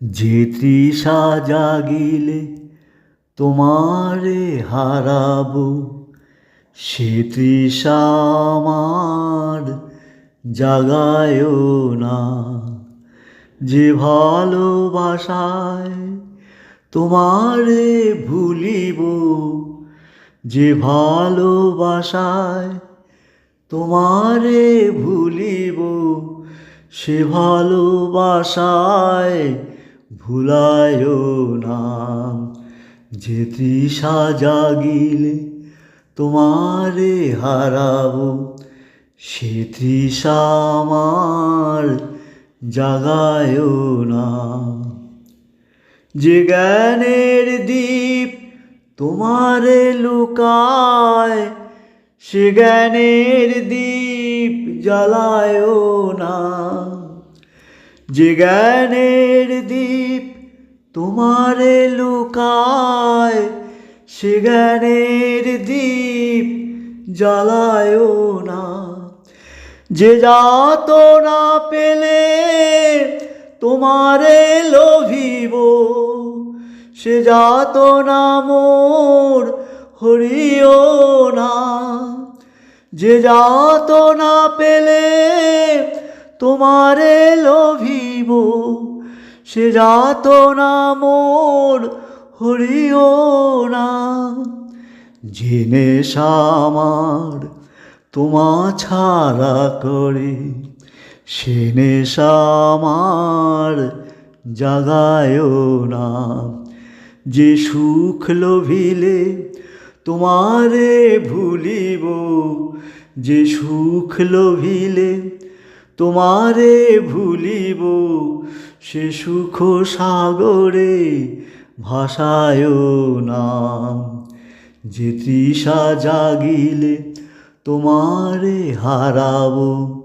যে তৃষা জাগিলে তোমারে হারাবো, সে তৃষা আমার জাগায়ও না। যে ভালোবাসায় তোমারে ভুলিব, যে ভালোবাসায় তোমারে ভুলিব, সে ভালোবাসায় ভুলায়ও না। যে তৃষা জাগিলে তোমারে হারাবো, সে তৃষা আমার জাগায়ও না। যে জ্ঞানের দীপ তোমারে লুকায়, সে জ্ঞানের দীপ জ্বালায়ও না। যে জ্ঞানের দীপ তোমারে লুকায়, সে জ্ঞানের দীপ জ্বালায়ও না। যে যাতনা পেলে তোমারে লোভিব, সে যাতনা মোর হরিও না। যে যাতনা পেলে তোমারে লোভিব, সে যাতনা মোর হরিও না। যে নেশা আমার তোমা ছাড়া করে, সে নেশা আমার জাগায়ও না। যে সুখ লোভিলে তোমারে ভুলিব, যে সুখ লোভিলে তোমারে ভুলিব, সে সুখ সাগরে ভাসায়ও না। যে তৃষা জাগিলে তোমারে হারাবো,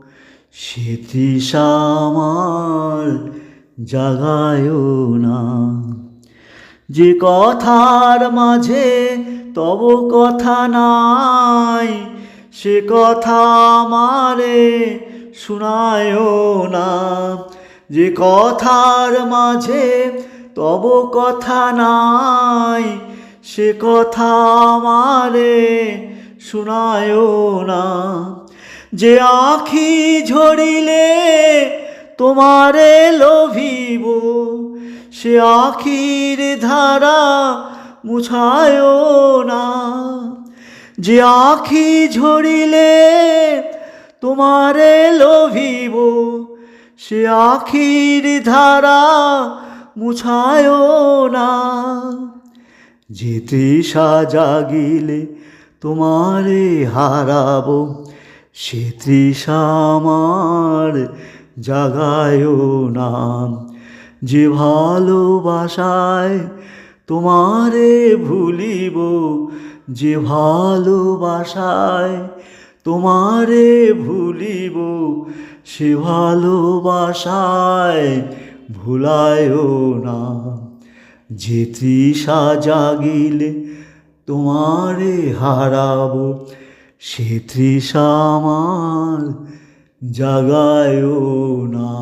সে তৃষা আমার জাগায়ও না। যে কথার মাঝে তব কথা নাই, সে কথা আমারে শুনায়ও না। যে কথার মাঝে তব কথা নাই, সে কথা আমারে শুনায়ও না। যে আখি ঝরিলে তোমারে লোভিব, সে আখির ধারা মুছায়ও না। যে আখি ঝরিলে তোমারে লোভিব, সে আখির ধারা মুছায়ও না। যে তৃষা জাগিলে তোমারে হারাবো, সে তৃষা আমার জাগায়ও না। যে ভালোবাসায় তোমারে ভুলিব, যে ভালোবাসায় তোমারে ভুলিব, সে ভালোবাসায় ভুলায়ও না। যে তৃষা জাগিলে তোমারে হারাবো, সে তৃষা আমার জাগায়ও না।